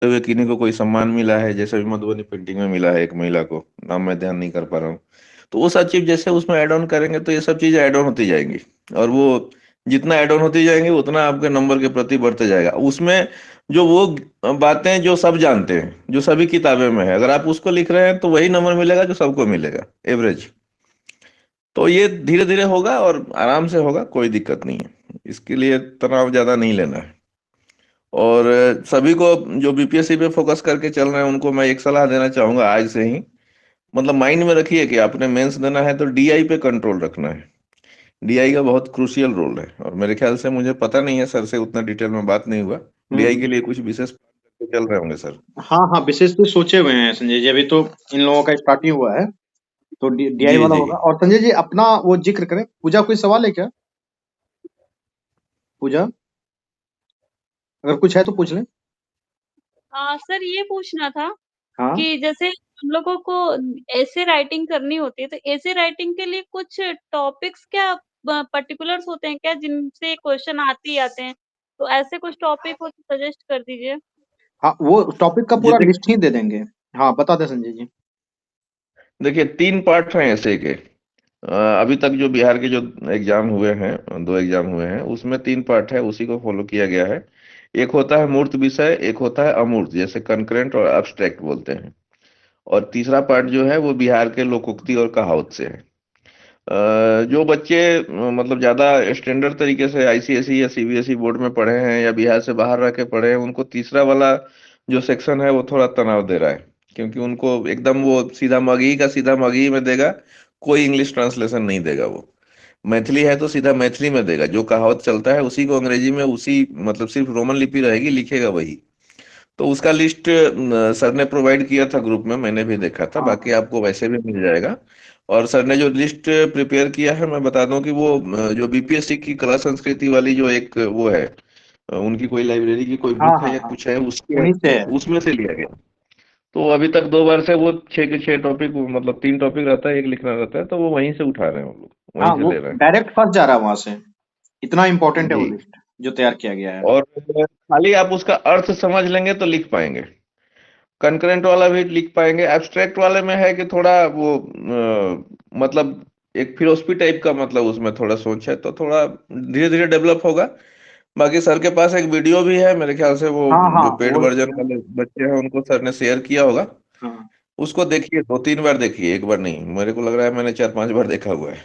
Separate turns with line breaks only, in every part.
हुए किन्हीं को कोई सम्मान मिला है, जैसे भी मधुबनी पेंटिंग में मिला है एक महिला को, नाम मैं ध्यान नहीं कर पा रहा हूँ। तो वो सब चीज जैसे उसमें ऐड ऑन करेंगे तो ये सब चीजें ऐड ऑन होती जाएंगी। और वो जितना ऐड ऑन होती जाएंगी उतना आपके नंबर के प्रति बढ़ते जाएगा उसमें। जो वो बातें जो सब जानते हैं, जो सभी किताबें में है, अगर आप उसको लिख रहे हैं तो वही नंबर मिलेगा जो सबको मिलेगा, एवरेज। तो ये धीरे धीरे होगा और आराम से होगा, कोई दिक्कत नहीं है, इसके लिए तनाव ज्यादा नहीं लेना है। और सभी को जो बीपीएससी पे फोकस करके चल रहे हैं उनको मैं एक सलाह देना चाहूंगा आज से ही। मतलब माइंड में रखिए कि आपने मेंस देना है तो डीआई पे कंट्रोल रखना है। डीआई का बहुत क्रूशियल रोल है, और मेरे ख्याल से, मुझे पता नहीं है, सर से उतना डिटेल में बात नहीं हुआ। डीआई
हम्म।
के लिए कुछ विशेष plan करके चल रहे होंगे सर?
हाँ हाँ, विशेष तो सोचे हुए हैं संजय जी, अभी तो इन लोगों का स्टार्टिंग हुआ है, तो डीआई
जी
वाला
जी।
होगा। और संजय जी अपना वो जिक्र करें, पूजा कोई सवाल है क्या? पूजा, अगर कुछ है तो पूछ लें।
सर ये पूछना था
हाँ
कि जैसे हम लोगों को ऐसे राइटिंग करनी होती है, तो ऐसे राइटिंग के लिए कुछ टॉपिक्स क्या पर्टिकुलर्स होते हैं क्या जिनसे क्वेश्चन आते ही आते हैं? तो ऐसे कुछ टॉपिक हो तो सजेस्ट कर दीजिए।
हाँ, वो टॉपिक का
जी
पूरा लिस्ट ही दे देंगे। हाँ बता दें संजय जी।
देखिए, तीन पार्ट हैं ऐसे के। अभी तक जो बिहार के जो एग्जाम हुए हैं, दो एग्जाम हुए हैं, उसमें तीन पार्ट है, उसी को फॉलो किया गया है। एक होता है मूर्त विषय, एक होता है अमूर्त, जैसे कंकरेंट और एब्स्ट्रैक्ट बोलते हैं। और तीसरा पार्ट जो है वो बिहार के लोकोक्ति और कहावत से है। जो बच्चे मतलब ज्यादा स्टैंडर्ड तरीके से आईसीएसई या सीबीएसई बोर्ड में पढ़े हैं या बिहार से बाहर रह के पढ़े हैं, उनको तीसरा वाला जो सेक्शन है वो थोड़ा तनाव दे रहा है। क्योंकि उनको एकदम वो सीधा मगही का सीधा मगही में देगा, कोई इंग्लिश ट्रांसलेशन नहीं देगा वो। मैथिली है तो सीधा मैथिली में देगा, जो कहावत चलता है उसी को अंग्रेजी में, उसी मतलब सिर्फ रोमन लिपि रहेगी, लिखेगा वही। तो उसका लिस्ट सर ने प्रोवाइड किया था ग्रुप में, मैंने भी देखा था,
हाँ
बाकी
हाँ
आपको वैसे भी मिल जाएगा। और सर ने जो लिस्ट प्रिपेयर किया है, मैं बता दूं कि वो जो बीपीएससी की कला संस्कृति वाली जो एक वो है, उनकी कोई लाइब्रेरी की कोई
हाँ
बुक है
हाँ
या
हाँ,
कुछ है उसके,
उन्हीं से है।
उसमें से लिया गया। तो अभी तक दो बार से वो छः के छः टॉपिक, मतलब तीन टॉपिक रहता है, एक लिखना रहता है, तो वो वहीं से उठा रहे हैं हम लोग,
हाँ,
वहीं से
वो
ले रहे हैं।
डायरेक्ट फर्स्ट जा रहा है वहां से। इतना इंपॉर्टेंट है वो
जी।
लिस्ट जो तैयार किया गया है।
और खाली आप उसका अर्थ समझ लेंगे तो लिख पाएंगे। कंकरेंट वाला भी लिख पाएंगे। एब्स्ट्रैक्ट वाले में है कि थोड़ा वो मतलब एक फिलोसफी टाइप का, मतलब उसमें थोड़ा सोच है, तो थोड़ा धीरे धीरे डेवलप होगा। बाकी सर के पास एक वीडियो भी है मेरे ख्याल से, वो
हाँ हाँ
जो पेड
वो,
वर्जन वाले बच्चे हैं उनको सर ने शेयर किया होगा।
हाँ
उसको देखिए, दो तीन बार देखिए, एक बार नहीं, मेरे को लग रहा है मैंने चार पांच बार देखा हुआ है।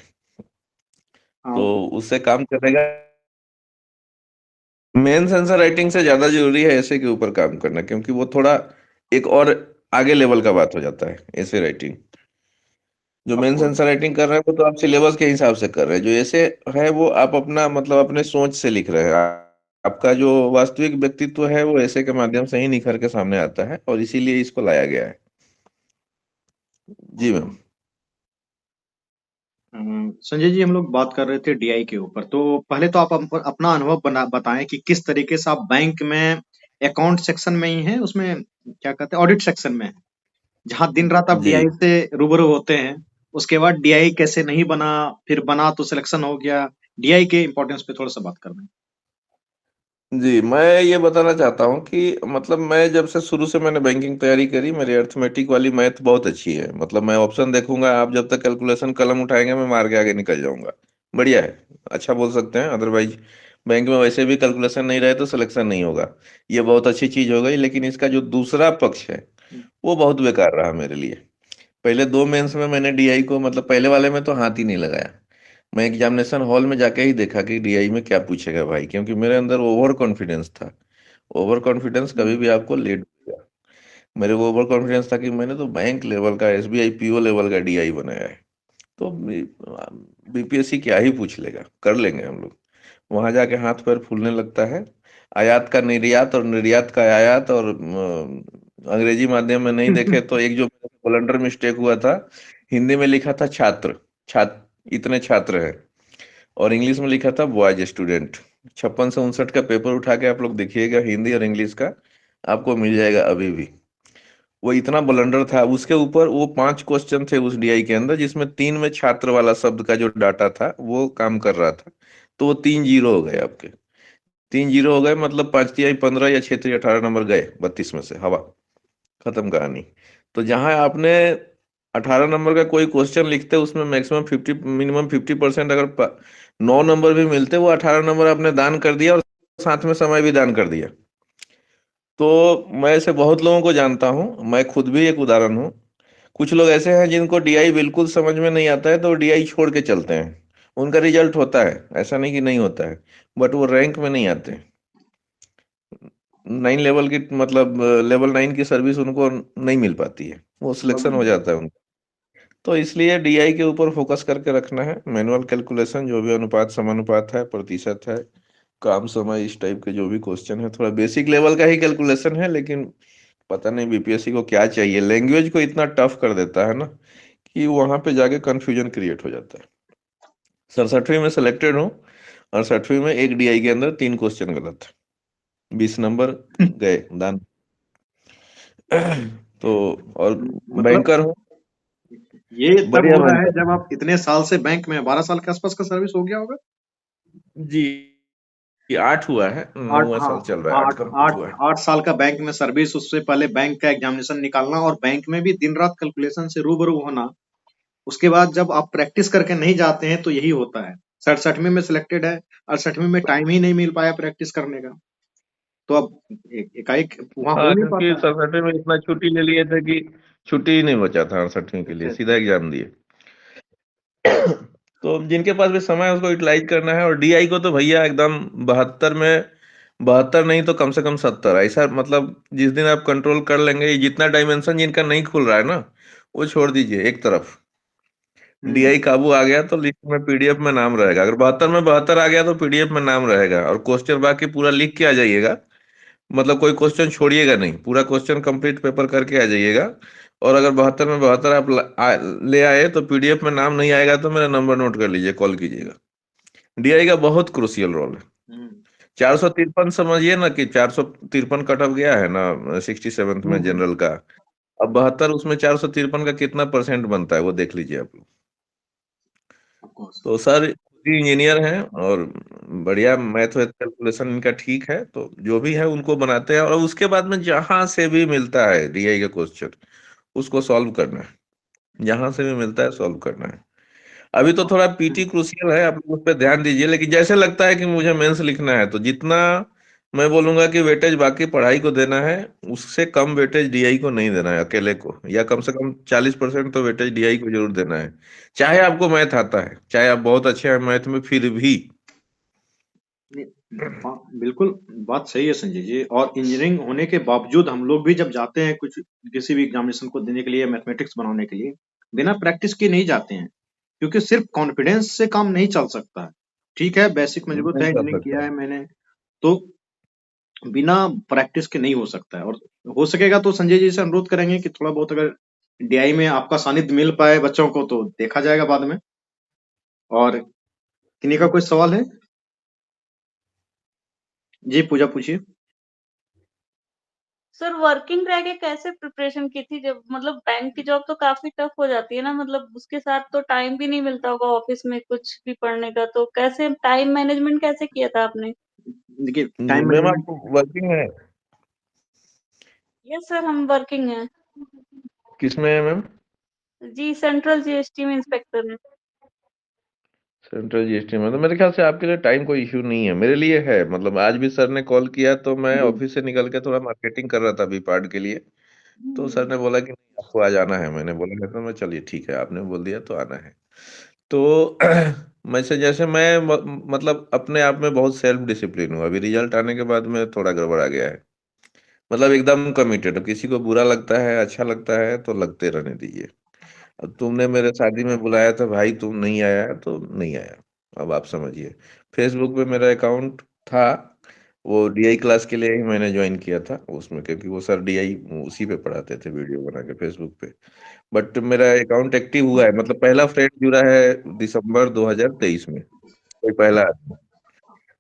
हाँ।
तो उससे काम चलेगा। मेन सेंसर राइटिंग से ज्यादा जरूरी है ऐसे के ऊपर काम करना, क्योंकि वो थोड़ा एक और आगे लेवल का बात हो जाता है ऐसे राइटिंग। जो
of
main
course.
Sensor writing कर रहे हैं वो तो आप सिलेबस के हिसाब से कर रहे हैं, जो ऐसे है वो आप अपना मतलब अपने सोच से लिख रहे हैं। आपका जो वास्तविक व्यक्तित्व है वो ऐसे के माध्यम से ही निखर के सामने आता है, और इसीलिए इसको लाया गया है। जी मैम।
संजय जी हम लोग बात कर रहे थे डीआई के ऊपर, तो पहले तो आप अपना अनुभव बताएं कि किस तरीके से आप बैंक में अकाउंट सेक्शन में ही हैं, उसमें क्या कहते हैं, ऑडिट सेक्शन में हैं, जहां दिन रात आप
जी
डीआई से रूबरू होते हैं। उसके बाद डीआई कैसे नहीं बना, फिर बना तो सिलेक्शन हो गया। डीआई के इंपॉर्टेंस पे थोड़ा सा बात कर रहे हैं।
जी, मैं ये बताना चाहता हूँ कि मतलब मैं जब से शुरू से मैंने बैंकिंग तैयारी करी, मेरी अर्थमेटिक वाली मैथ बहुत अच्छी है। मतलब मैं ऑप्शन देखूंगा, आप जब तक कैलकुलेशन कलम उठाएंगे मैं मार के आगे निकल जाऊंगा। बढ़िया है, अच्छा बोल सकते हैं। अदरवाइज बैंक में वैसे भी कैलकुलेशन नहीं रहे तो सिलेक्शन नहीं होगा। ये बहुत अच्छी चीज हो गई, लेकिन इसका जो दूसरा पक्ष है वो बहुत बेकार रहा मेरे लिए। पहले दो मेंस में मैंने डीआई को, मतलब पहले वाले में तो हाथ ही नहीं लगाया। मैं एग्जामिनेशन हॉल में जाके ही देखा कि डीआई में क्या पूछेगा भाई, क्योंकि मेरे अंदर ओवर कॉन्फिडेंस था। ओवर कॉन्फिडेंस कभी भी आपको लेट देगा। मेरे को ओवर कॉन्फिडेंस था कि मैंने तो बैंक लेवल का, एसबीआई पीओ लेवल का डीआई बनाया है, तो बीपीएससी क्या ही पूछ लेगा, कर लेंगे हम लोग। वहां जाके हाथ पैर फूलने लगता है। आयात का निर्यात और निर्यात का आयात, और अंग्रेजी माध्यम में नहीं देखे तो एक जो ब्लंडर मिस्टेक हुआ था, हिंदी में लिखा था छात्र, छात्र इतने छात्र हैं, और इंग्लिश में लिखा था बॉयज स्टूडेंट। 56 से 59 का पेपर उठा के आप लोग देखिएगा, हिंदी और इंग्लिश का, आपको मिल जाएगा अभी भी। वो इतना ब्लंडर था। उसके ऊपर वो पांच क्वेश्चन थे उस डीआई के अंदर, जिसमें तीन में छात्र वाला शब्द का जो डाटा था वो काम कर रहा था, तो वो तीन जीरो हो गए आपके। 3 जीरो हो गए, मतलब 5 तिहाई 15 या 6 तिहाई 18 नंबर गए 32 में से, हवा, खत्म कहानी। तो जहां आपने 18 नंबर का कोई क्वेश्चन लिखते उसमें मैक्सिमम 50, मिनिमम 50%, अगर 9 नंबर भी मिलते, वो 18 नंबर आपने दान कर दिया और साथ में समय भी दान कर दिया। तो मैं ऐसे बहुत लोगों को जानता हूँ, मैं खुद भी एक उदाहरण हूँ। कुछ लोग ऐसे हैं जिनको डीआई बिल्कुल समझ में नहीं आता है, तो डीआई छोड़ के चलते हैं। उनका रिजल्ट होता है, ऐसा नहीं कि नहीं होता है, बट वो रैंक में नहीं आते। 9 लेवल की, मतलब लेवल 9 की सर्विस उनको नहीं मिल पाती है, वो सिलेक्शन हो जाता है उनका। तो इसलिए डीआई के ऊपर फोकस करके रखना है। मैनुअल कैलकुलेशन, जो भी अनुपात समानुपात है, प्रतिशत है, काम समय, इस टाइप के जो भी क्वेश्चन है, थोड़ा बेसिक लेवल का ही कैलकुलेशन है, लेकिन पता नहीं बीपीएससी को क्या चाहिए, लैंग्वेज को इतना टफ कर देता है ना, कि वहां पे जाके कंफ्यूजन क्रिएट हो जाता है। 67वीं में सिलेक्टेड हूँ, 68वीं में एक डीआई के अंदर 3 क्वेश्चन गलत, 20 नंबर गए दान। तो और
मतलब
बैंकर हूँ,
ये तब
बढ़िया
हो रहा है
बैंकर
जब
हूँ।
आप इतने साल से बैंक में, 12 साल के आसपास का सर्विस हो गया होगा।
जी, 8 हुआ है,
आठ,
9वां
हाँ,
साल चल रहा है, 8
आठ
कंप्लीट
आठ
हुआ है।
8 साल का बैंक में सर्विस, उससे पहले बैंक का एग्जामिनेशन निकालना और बैंक में भी दिन रात कैलकुलेशन से रूबरू होना। उसके बाद जब आप प्रैक्टिस करके नहीं जाते हैं तो यही होता है। 67वीं में सिलेक्टेड है, 68वीं में टाइम ही नहीं मिल पाया प्रैक्टिस करने का, तो अब एकाएक वहां हो
हाँ,
नहीं
क्योंकि
पाता।
67 में इतना छुट्टी ले लिए थे कि छुट्टी ही नहीं बचा था 68वीं के लिए,
अच्छा
सीधा
अच्छा।
एग्जाम दिए। तो जिनके पास भी समय है उसको यूटिलाइज करना है। और डीआई को तो भैया एकदम 72 में, 72 नहीं तो कम से कम 70, ऐसा मतलब जिस दिन आप कंट्रोल कर लेंगे, ये जितना डायमेंशन जिनका नहीं खुल रहा है ना, वो छोड़ दीजिए एक तरफ।
हम्म
डीआई काबू आ गया तो लिस्ट में, पीडीएफ में नाम रहेगा। अगर 72 में 72 आ गया तो पीडीएफ में नाम रहेगा, और क्वेश्चन बाकी पूरा लिख के आ जाइएगा। मतलब कोई क्वेश्चन छोड़िएगा नहीं, पूरा क्वेश्चन कंप्लीट पेपर करके आ जाइएगा। और अगर 72 में 72 आप ले आए तो पीडीएफ में नाम नहीं आएगा, तो मेरा नंबर नोट कर लीजिए, कॉल कीजिएगा। डीआई का बहुत क्रूसियल रोल है।
हम्म
453 समझिए ना, कि 453 कट ऑफ गया है ना 67th में
हम्म।
जनरल का। अब 72, उसमें 453 का कितना परसेंट बनता है वो देख लीजिए आप लोग।
Of course.
तो सर खुद ही इंजीनियर हैं, और बढ़िया मैथ वैथ कैलकुलेशन इनका ठीक है, तो जो भी है उनको बनाते हैं, और उसके बाद में जहां से भी मिलता है डीआई का क्वेश्चन, उसको सॉल्व करना है। जहां से भी मिलता है सॉल्व करना है। अभी तो थोड़ा पीटी क्रूसियल है, आप लोग उस पर ध्यान दीजिए। लेकिन जैसे लगता है कि मुझे मेंस लिखना है, तो जितना मैं बोलूंगा कि वेटेज बाकी पढ़ाई को देना है, उससे कम वेटेज डीआई को नहीं देना है अकेले को, या कम से कम 40% तो वेटेज डीआई को जरूर देना है। चाहे आपको मैथ आता है, चाहे आप बहुत अच्छे हैं मैथ में, फिर भी।
नहीं, बिल्कुल बात सही है संजय जी। और इंजीनियरिंग होने के बावजूद हम लोग भी जब जाते हैं कुछ किसी भी एग्जामिनेशन को देने के लिए, मैथमेटिक्स बनाने के लिए, बिना प्रैक्टिस के नहीं जाते हैं, क्योंकि सिर्फ कॉन्फिडेंस से काम नहीं चल सकता है। ठीक है, बेसिक मजबूत
नहीं
है,
कर
इंजीनियरिंग किया
सकता।
है मैंने, तो बिना प्रैक्टिस के नहीं हो सकता है। और हो सकेगा तो संजय जी से अनुरोध करेंगे कि थोड़ा बहुत अगर डीआई में आपका सानिध्य मिल पाए बच्चों को तो देखा जाएगा बाद में। और किन्हीं का कोई सवाल है? जी पूजा पूछिए।
सर वर्किंग रह के कैसे प्रिपरेशन की थी? जब मतलब बैंक की जॉब तो काफी टफ हो जाती है ना, मतलब उसके साथ तो टाइम भी नहीं मिलता होगा ऑफिस में कुछ भी पढ़ने का, तो कैसे टाइम मैनेजमेंट कैसे किया था आपने?
देखिए
जी
टाइम
मैम,
मैनेजमेंट।
आप वर्किंग है?
यस सर, हम वर्किंग हैं।
किसमें है मैम?
जी सेंट्रल जीएसटी में इंस्पेक्टर में।
सेंट्रल जीएसटी में, तो मेरे ख्याल से आपके लिए टाइम कोई इश्यू नहीं है, मेरे लिए है। मतलब आज भी सर ने कॉल किया, तो मैं
जी
ऑफिस से निकल के थोड़ा मार्केटिंग कर रहा था अभी पार्ट के लिए। तो सर ने बोला कि नहीं आपको आज आना है, मैंने बोला है, तो मैं चलिए ठीक है, आपने बोल दिया तो आना है। तो मैं से जैसे मैं मतलब अपने आप में बहुत सेल्फ डिसिप्लिन हूँ। अभी रिजल्ट आने के बाद में थोड़ा गड़बड़ा गया है। मतलब एकदम कमिटेड, किसी को बुरा लगता है अच्छा लगता है तो लगते रहने दीजिए। अब तुमने मेरे शादी में बुलाया था भाई, तुम नहीं आया तो नहीं आया। अब आप समझिए। फेसबुक पे मेरा अकाउंट था, वो डीआई क्लास के लिए ही मैंने ज्वाइन किया था उसमें, क्योंकि वो सर डीआई उसी पे पढ़ाते थे वीडियो बना के फेसबुक पे। बट मेरा अकाउंट एक्टिव हुआ है, मतलब पहला फ्रेंड जुड़ा है दिसंबर 2023 में, कोई पहला आदमी।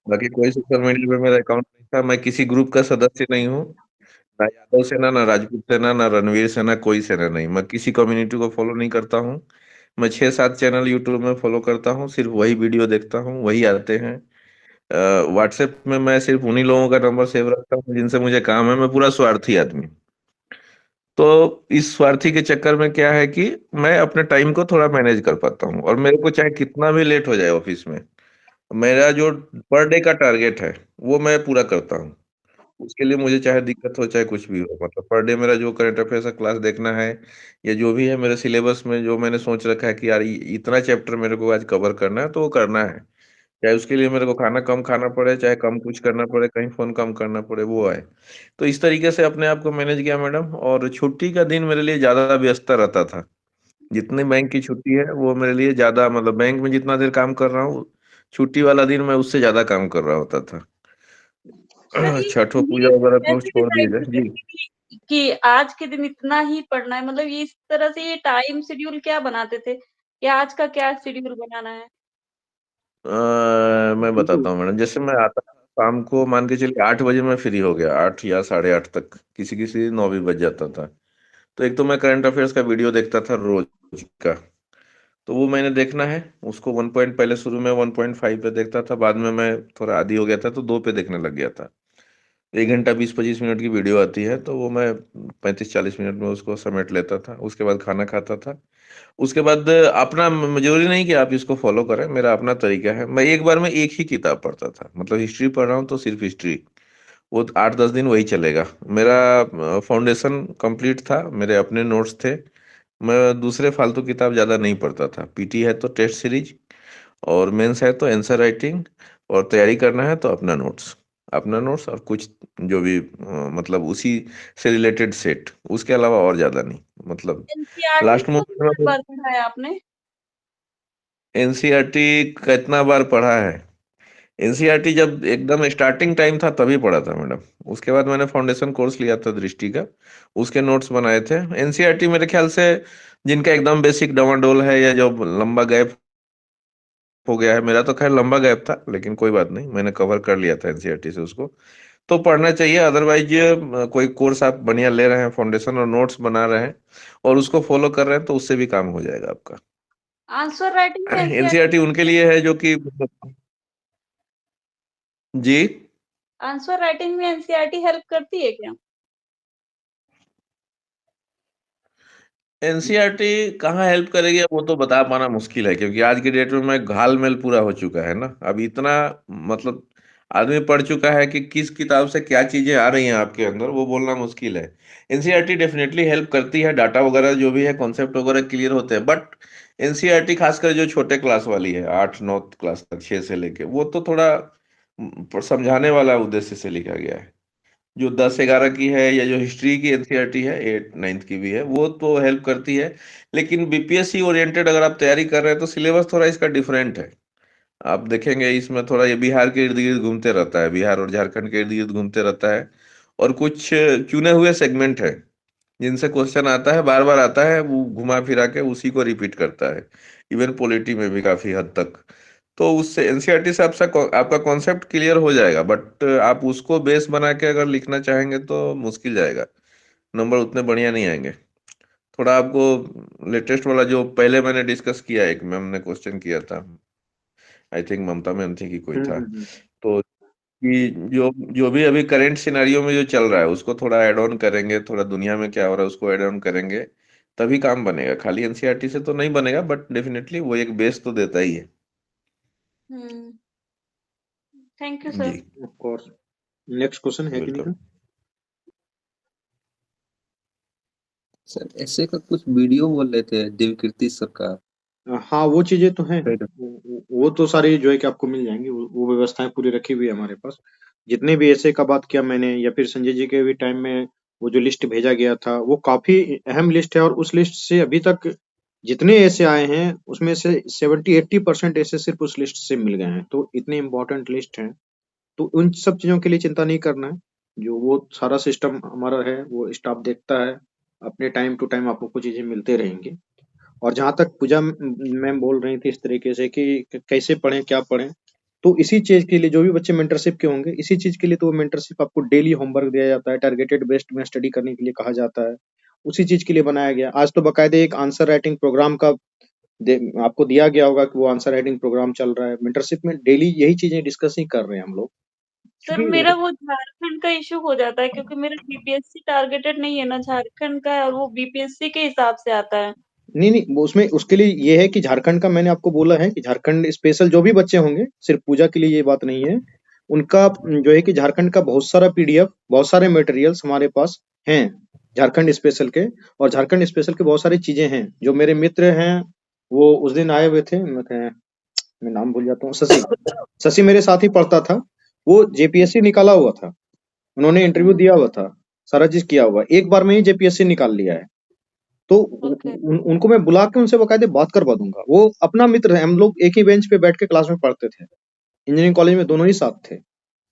बाकी कोई सोशल मीडिया पे मेरा अकाउंट नहीं था, मैं किसी ग्रुप का सदस्य नहीं हूँ। ना यादव सेना, ना राजपूत सेना, ना रणवीर सेना, कोई सेना नहीं। मैं किसी कम्युनिटी को फॉलो नहीं करता हूँ। मैं 6-7 चैनल यूट्यूब में फॉलो करता हूँ, सिर्फ वही वीडियो देखता हूँ, वही आते हैं। व्हाट्सएप में मैं सिर्फ उन्हीं लोगों का नंबर सेव रखता हूँ जिनसे मुझे काम है। मैं पूरा स्वार्थी आदमी। तो इस स्वार्थी के चक्कर में क्या है कि मैं अपने टाइम को थोड़ा मैनेज कर पाता हूँ, और मेरे को चाहे कितना भी लेट हो जाए ऑफिस में, मेरा जो पर डे का टारगेट है वो मैं पूरा करता हूँ। उसके लिए मुझे चाहे दिक्कत हो चाहे कुछ भी हो, मतलब पर डे मेरा जो करंट अफेयर्स का क्लास देखना है, या जो भी है मेरे सिलेबस में जो मैंने सोच रखा है कि यार इतना चैप्टर मेरे को आज कवर करना है तो वो करना है। चाहे उसके लिए मेरे को खाना कम खाना पड़े, चाहे कम कुछ करना पड़े, कहीं फोन कम करना पड़े, वो है। तो इस तरीके से अपने आप को मैनेज किया मैडम। और छुट्टी का दिन मेरे लिए ज्यादा व्यस्त रहता था। जितनी बैंक की छुट्टी है वो मेरे लिए ज्यादा, मतलब बैंक में जितना देर काम कर रहा हूँ, छुट्टी वाला दिन मैं उससे ज्यादा काम कर रहा होता था।
सर ये
छठो पूजा
ये
वगैरह तो
कैसे
छोड़ दिए
डिसाइड
थे
होता
जी।
है कि आज के दिन इतना ही पढ़ना है? मतलब ये इस तरह से ये टाइम शेड्यूल क्या बनाते थे कि आज का क्या शेड्यूल बनाना है?
मैं
बिल्कुल।
बताता हूँ मैडम। जैसे मैं आता था शाम को, मान के चलिए 8 बजे मैं फ्री हो गया, 8 या 8:30 तक, किसी किसी 9 भी बज जाता था। तो एक तो मैं करंट अफेयर्स का वीडियो देखता था रोज का। तो वो मैंने देखना है उसको 1 पॉइंट, पहले शुरू में 1.5 पे देखता था, बाद में मैं थोड़ा आदी हो गया था तो 2 पे देखने लग गया था। 1 घंटा 20-25 मिनट की वीडियो आती है, तो वो मैं 35-40 मिनट में उसको समेट लेता था। उसके बाद खाना खाता था। उसके बाद अपना, जरूरी नहीं कि आप इसको फॉलो करें, मेरा अपना तरीका है। मैं एक बार में एक ही किताब पढ़ता था, मतलब हिस्ट्री पढ़ रहा हूँ तो सिर्फ हिस्ट्री, वो 8-10 दिन वही चलेगा। मेरा फाउंडेशन कंप्लीट था, मेरे अपने नोट्स थे। मैं दूसरे फालतू किताब ज़्यादा नहीं पढ़ता था। पीटी है तो टेस्ट सीरीज, और मेंस है तो आंसर राइटिंग, और तैयारी करना है तो अपना नोट्स, अपना नोट्स और कुछ जो भी मतलब उसी से रिलेटेड सेट, उसके अलावा और ज़्यादा नहीं, मतलब
एनसीईआरटी
लास्ट
को
मोमेंट में
कितनी
तो।
बार पढ़ा है आपने?
एनसीईआरटी कितना बार पढ़ा है? एनसीईआरटी जब एकदम स्टार्टिंग टाइम था तभी पढ़ा था मैडम। उसके बाद मैंने फाउंडेशन कोर्स लिया था दृष्टि का, उसके नोट्स बनाए थे। एनसीईआरटी मेरे ख्याल से जिनका एकदम बेसिक डवाडोल है, या जो लंबा गैप हो गया है, मेरा तो खैर लंबा गैप था लेकिन कोई बात नहीं, मैंने कवर कर लिया था एनसीईआरटी से उसको। तो पढ़ना चाहिए। अदरवाइज कोई कोर्स आप बढ़िया ले रहे हैं, फाउंडेशन और नोट्स बना रहे हैं और उसको फॉलो कर रहे हैं, तो उससे भी काम हो जाएगा आपका।
आंसर राइटिंग में एनसीईआरटी
एनसीईआरटी उनके लिए है जो कि, जी,
आंसर राइटिंग में एनसीईआरटी हेल्प करती है क्या?
एनसीईआरटी कहाँ हेल्प करेगी अब वो तो बता पाना मुश्किल है, क्योंकि आज की डेट में मैं घाल मेल पूरा हो चुका है ना। अब इतना, मतलब आदमी पढ़ चुका है कि किस किताब से क्या चीजें आ रही हैं आपके अंदर, वो बोलना मुश्किल है। एनसीईआरटी डेफिनेटली हेल्प करती है, डाटा वगैरह जो भी है, कॉन्सेप्ट वगैरह क्लियर होते हैं। बट एनसीईआरटी खासकर जो छोटे क्लास वाली है, 8-9 क्लास तक, 6 से लेके, वो तो थोड़ा समझाने वाला उद्देश्य से लिखा गया है। जो 10-11 की है, या जो हिस्ट्री की एनसीईआरटी है 8-9 की भी है, वो तो हेल्प करती है। लेकिन बीपीएससी ओरिएंटेड अगर आप तैयारी कर रहे हैं तो सिलेबस थोड़ा इसका डिफरेंट है। आप देखेंगे इसमें थोड़ा ये बिहार के इर्द गिर्द घूमते रहता है, बिहार और झारखंड के इर्द गिर्द घूमते रहता है। और कुछ चुने हुए सेगमेंट है जिनसे क्वेश्चन आता है, बार बार आता है, वो घुमा फिरा के उसी को रिपीट करता है। इवन पॉलिटी में भी काफी हद तक। तो उससे एनसीईआरटी से आपका कॉन्सेप्ट क्लियर हो जाएगा, बट आप उसको बेस बना के अगर लिखना चाहेंगे तो मुश्किल जाएगा, नंबर उतने बढ़िया नहीं आएंगे। थोड़ा आपको लेटेस्ट वाला जो पहले मैंने डिस्कस किया, एक मैम ने क्वेश्चन किया था, आई थिंक ममता मैम थी कि कोई
हम्म
था।
हम्म हम्म।
तो कि जो जो भी अभी करंट सिनारियो में जो चल रहा है उसको थोड़ा ऐड ऑन करेंगे, थोड़ा दुनिया में क्या हो रहा है उसको ऐड ऑन करेंगे, तभी काम बनेगा। खाली एनसीईआरटी से तो नहीं बनेगा, बट डेफिनेटली वो एक बेस तो देता ही है।
हुँ, थैंक यू
जी,
sir.
Of course. Next question है कि नहीं
वेलकम।
सर?
सर ऐसे का कुछ वीडियो बोल रहे थे देवकीर्ति सर का।
हाँ, वो चीजें तो हैं।
राइट।
वो तो सारी जो है कि आपको मिल जाएंगी। वो व्यवस्थाएं पूरी रखी हुई है हमारे पास। जितने भी ऐसे का बात किया मैंने, या फिर संजय जी के भी टाइम में वो जो लिस्ट भेजा गया था, वो काफी अहम लिस्ट है। और उस लिस्ट से अभी तक जितने ऐसे आए हैं उसमें से 70-80% ऐसे सिर्फ उस लिस्ट से मिल गए हैं। तो इतनी इंपॉर्टेंट लिस्ट है। तो उन सब चीजों के लिए चिंता नहीं करना है। जो वो सारा सिस्टम हमारा है वो स्टाफ देखता है। अपने टाइम टू टाइम आपको चीजें मिलते रहेंगी। और जहाँ तक पूजा मैम बोल रही थी इस तरीके से कि कैसे पढ़ें क्या पढ़ें, तो इसी चीज के लिए जो भी बच्चे मेंटरशिप के होंगे, इसी चीज के लिए तो वो मेंटरशिप आपको डेली होमवर्क दिया जाता है, टारगेटेड बेस्ड में स्टडी करने के लिए कहा जाता है। उसी चीज के लिए बनाया गया। आज तो बकायदे एक आंसर राइटिंग प्रोग्राम का आपको दिया गया होगा कि वो आंसर राइटिंग प्रोग्राम चल रहा है। मेंटरशिप में डेली यही चीजें डिस्कस ही कर रहे हैं हम लोग,
सर
क्योंकि
मेरा वो झारखंड का इश्यू हो जाता है क्योंकि मेरा बीपीएससी टारगेटेड नहीं है ना, झारखंड का है और वो बीपीएससी के हिसाब से आता है।
नहीं नहीं, वो उसमें उसके लिए ये है कि झारखंड का मैंने आपको बोला है कि झारखंड स्पेशल जो भी बच्चे होंगे, सिर्फ पूजा के लिए ये बात नहीं है, उनका जो है कि झारखंड का बहुत सारा पीडीएफ, बहुत सारे मटेरियल्स हमारे पास हैं झारखंड स्पेशल के। और झारखंड स्पेशल के बहुत सारी चीजें हैं। जो मेरे मित्र हैं वो उस दिन आए हुए थे, मैं नाम भूल जाता हूँ, शशि। शशि मेरे साथ ही पढ़ता था, वो जेपीएससी निकाला हुआ था, उन्होंने इंटरव्यू दिया हुआ था, सारा चीज किया हुआ, एक बार में ही जेपीएससी निकाल लिया है। तो
ओके।
उनको मैं बुला के उनसे बकायदे बात करवा दूंगा। वो अपना मित्र है, हम लोग एक ही बेंच पे बैठ के क्लास में पढ़ते थे, इंजीनियरिंग कॉलेज में दोनों ही साथ थे।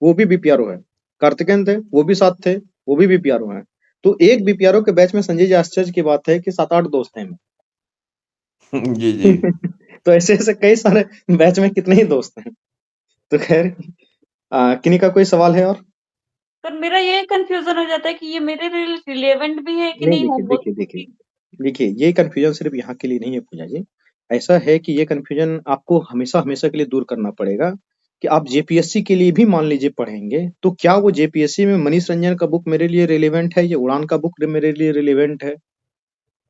वो भी बीपीआरओ है। कार्तिकेयन थे, वो भी साथ थे, वो भी बीपीआरओ हैं। तो एक बीपीआरओ के बैच में संजय जी, आश्चर्य की बात है कि 7-8 दोस्त हैं।
जी जी।
तो ऐसे ऐसे कई सारे बैच में कितने ही दोस्त हैं। तो खैर, किन्हीं का कोई सवाल है और?
पर मेरा ये कंफ्यूजन हो जाता है कि ये मेरे लिए रिलेवेंट भी है कि
नहीं,
नहीं
देखिए
होमवर्क
देखिए देखिए
क्योंकि
देखिए, ये कंफ्यूजन सिर्फ यहाँ के लिए नहीं है पूजा जी। ऐसा है कि ये कंफ्यूजन आपको हमेशा हमेशा के लिए दूर करना पड़ेगा कि आप जेपीएससी के लिए भी मान लीजिए पढ़ेंगे, तो क्या वो जेपीएससी में मनीष रंजन का बुक मेरे लिए रिलेवेंट है या उड़ान का बुक मेरे लिए रिलेवेंट है?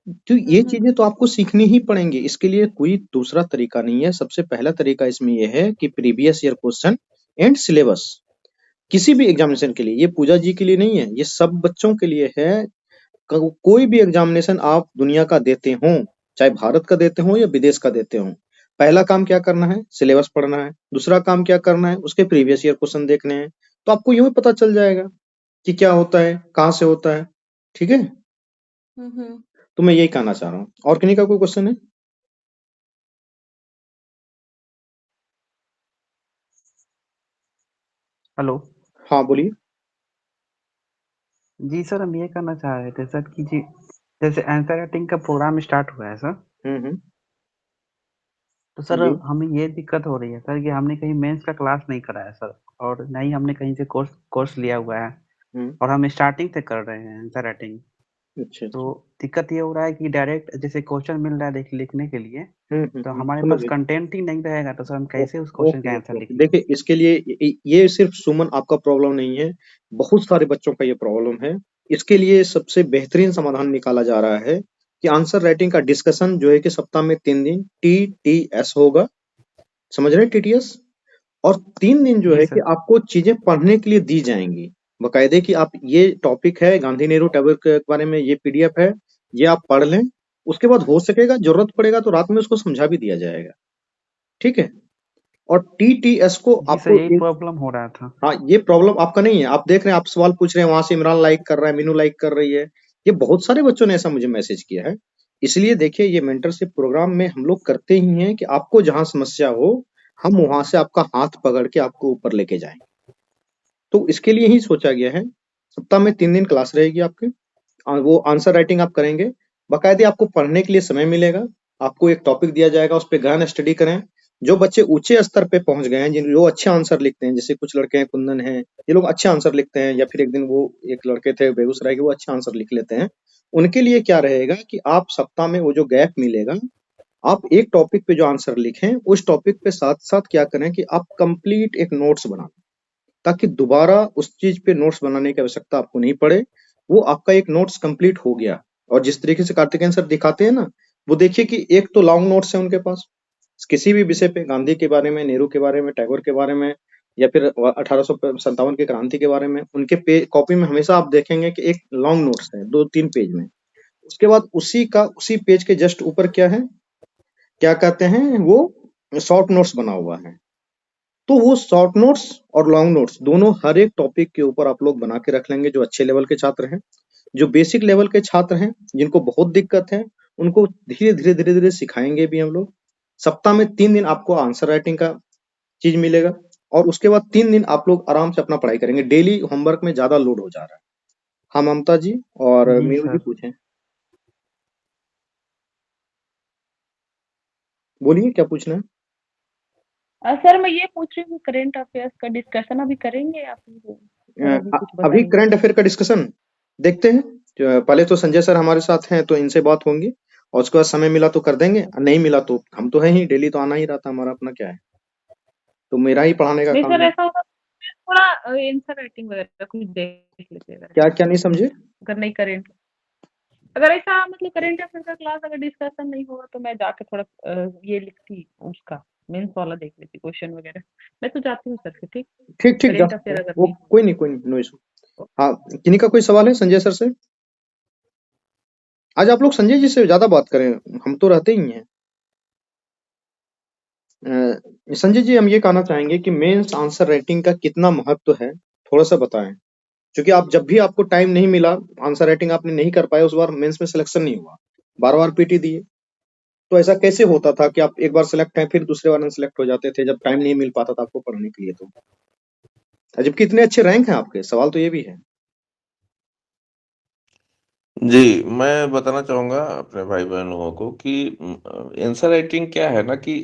तो ये
हम्म।
चीजें तो आपको सीखनी ही पड़ेंगी। इसके लिए कोई दूसरा तरीका नहीं है। सबसे पहला तरीका इसमें यह है कि previous year question and syllabus किसी भी एग्जामिनेशन के लिए, ये पूजा जी के लिए नहीं है, ये सब बच्चों के लिए है। कोई भी एग्जामिनेशन आप दुनिया का देते हो, चाहे भारत का देते हो या विदेश का देते हो, पहला काम क्या करना है? सिलेबस पढ़ना है। दूसरा काम क्या करना है? उसके प्रीवियस ईयर क्वेश्चन देखने हैं। तो आपको यूं ही पता चल जाएगा कि क्या होता है, कहाँ से होता है। ठीक है,
हम्म।
तो मैं यही कहना चाह रहा हूँ। और किन्हीं का कोई क्वेश्चन है?
हेलो।
हाँ बोलिए।
जी सर, हम ये करना चाह रहे थे सर कि जी जैसे आंसर राइटिंग का प्रोग्राम स्टार्ट हुआ है सर,
हम्म।
तो सर
जी।
हमें ये दिक्कत हो रही है सर कि हमने कहीं मेंस का क्लास नहीं करा है सर, और ना ही हमने कहीं से कोर्स कोर्स लिया हुआ है,
हम्म।
और हम स्टार्टिंग से कर रहे हैं आंसर राइटिंग।
अच्छा
तो
अच्छा।
दिक्कत ये हो रहा है कि डायरेक्ट जैसे क्वेश्चन मिल रहा है लिखने के लिए, तो हमारे
समझ
पास
गए।
कंटेंट ही नहीं रहेगा, तो सर हम कैसे उस क्वेश्चन
ओके
का
ओके
आंसर
ओके,
लिखेंगे?
देखिए इसके लिए ये सिर्फ सुमन आपका प्रॉब्लम नहीं है, बहुत सारे बच्चों का ये प्रॉब्लम है। इसके लिए सबसे बेहतरीन समाधान निकाला जा रहा है कि आंसर राइटिंग का डिस्कशन जो है कि सप्ताह में 3 दिन TTS होगा। समझ रहे हैं, TTS? और 3 दिन जो
जी
है कि
सर।
आपको चीजें पढ़ने के लिए दी जाएंगी, बकायदे कि आप ये टॉपिक है गांधी नेहरू टैगोर के बारे में, ये पीडीएफ है, ये आप पढ़ लें। उसके बाद हो सकेगा, जरूरत पड़ेगा तो रात में उसको समझा भी दिया जाएगा। ठीक है। और TTS को
जी सर,
आपको
यही
एक,
प्रॉब्लम हो रहा था।
हाँ ये प्रॉब्लम आपका नहीं है। आप देख रहे हैं, आप सवाल पूछ रहे हैं, वहां से इमरान लाइक कर रहा है, मीनू लाइक कर रही है, ये बहुत सारे बच्चों ने ऐसा मुझे मैसेज किया है। इसलिए देखिए, ये मेंटरशिप प्रोग्राम में हम लोग करते ही हैं कि आपको जहां समस्या हो, हम वहां से आपका हाथ पकड़ के आपको ऊपर लेके जाएं। तो इसके लिए ही सोचा गया है। सप्ताह में 3 दिन क्लास रहेगी आपकी। वो आंसर राइटिंग आप करेंगे, बाकायदे आपको पढ़ने के लिए समय मिलेगा। आपको एक टॉपिक दिया जाएगा, उस पर गहन स्टडी करें। जो बच्चे ऊंचे स्तर पे पहुंच गए हैं, जिन जो अच्छे आंसर लिखते हैं, जैसे कुछ लड़के हैं, कुंदन हैं, ये लोग अच्छे आंसर लिखते हैं, या फिर एक दिन वो एक लड़के थे बेगूसराय के, वो अच्छे आंसर लिख लेते हैं। उनके लिए क्या रहेगा कि आप सप्ताह में वो जो गैप मिलेगा, आप एक टॉपिक पे जो आंसर लिखें, उस टॉपिक पे साथ साथ क्या करें कि आप कंप्लीट एक नोट्स बना, ताकि दोबारा उस चीज पे नोट्स बनाने की आवश्यकता आपको नहीं पड़े। वो आपका एक नोट्स कंप्लीट हो गया। और जिस तरीके से कार्तिकेयन सर दिखाते हैं ना, वो देखिए कि एक तो लॉन्ग नोट्स है उनके पास किसी भी विषय पे, गांधी के बारे में, नेहरू के बारे में, टैगोर के बारे में, या फिर 1857 की क्रांति के बारे में, उनके पेज कॉपी में हमेशा आप देखेंगे कि एक लॉन्ग नोट्स है 2-3 पेज में। उसके बाद उसी पेज के जस्ट ऊपर क्या है, क्या कहते हैं वो, शॉर्ट नोट्स बना हुआ है। तो वो शॉर्ट नोट्स और लॉन्ग नोट्स दोनों हर एक टॉपिक के ऊपर आप लोग बना के रख लेंगे। जो अच्छे लेवल के छात्र हैं, जो बेसिक लेवल के छात्र हैं, जिनको बहुत दिक्कत है, उनको धीरे धीरे सिखाएंगे भी हम लोग। सप्ताह में 3 दिन आपको आंसर राइटिंग का चीज मिलेगा, और उसके बाद 3 दिन आप लोग आराम से अपना पढ़ाई करेंगे। डेली होमवर्क में ज्यादा लोड हो जा रहा है। हाँ ममता जी और
जी
मीनू जी
सर।
पूछें, बोलिए क्या पूछना है।
सर मैं ये पूछ रही हूँ करंट अफेयर्स का डिस्कशन अभी करेंगे आप लोग? सर अभी कुछ
अभी
बताइए।
करंट अफेयर का डिस्कशन देखते हैं। पहले तो संजय सर हमारे साथ हैं, तो इनसे बात होंगी। और उसके बाद समय मिला तो कर देंगे, नहीं मिला तो हम तो हैं ही, डेली तो आना ही रहता है, हमारा अपना क्या है, तो मेरा ही पढ़ाने का
नहीं
काम
सर,
है।
ऐसा होगा तो थोड़ा आंसर राइटिंग वगैरह कुछ देख लेते हैं
क्या क्या नहीं समझे?
अगर नहीं करेंट, अगर ऐसा मतलब करंट अफेयर का क्लास अगर डिस्कशन नहीं होगा तो मैं जाके थोड़ा ये लिखती उसका मेंस वाला देख लेती क्वेश्चन वगैरह। मैं तो जाती हूँ सर फिर, ठीक,
ठीक ठीक जा
करंट अफेयर अगर
वो
नहीं
कोई नहीं, कोई नहीं, नो इशू। हाँ, किन्हीं का कोई सवाल है संजय सर से? आज आप लोग संजय जी से ज्यादा बात करें, हम तो रहते ही हैं। संजय जी, हम ये कहना चाहेंगे कि मेंस आंसर राइटिंग का कितना महत्व है, थोड़ा सा बताएं। क्योंकि आप जब भी आपको टाइम नहीं मिला, आंसर राइटिंग आपने नहीं कर पाए, उस बार मेंस में सिलेक्शन नहीं हुआ, बार बार पीटी दिए, तो ऐसा कैसे होता था कि आप एक बार सिलेक्ट हैं फिर दूसरे बार अनसिलेक्ट हो जाते थे, जब टाइम नहीं मिल पाता था आपको पढ़ने के लिए? तो जबकि इतने अच्छे रैंक हैं आपके, सवाल तो ये भी है।
जी, मैं बताना चाहूँगा अपने भाई-बहन लोगों को कि आंसर राइटिंग क्या है ना कि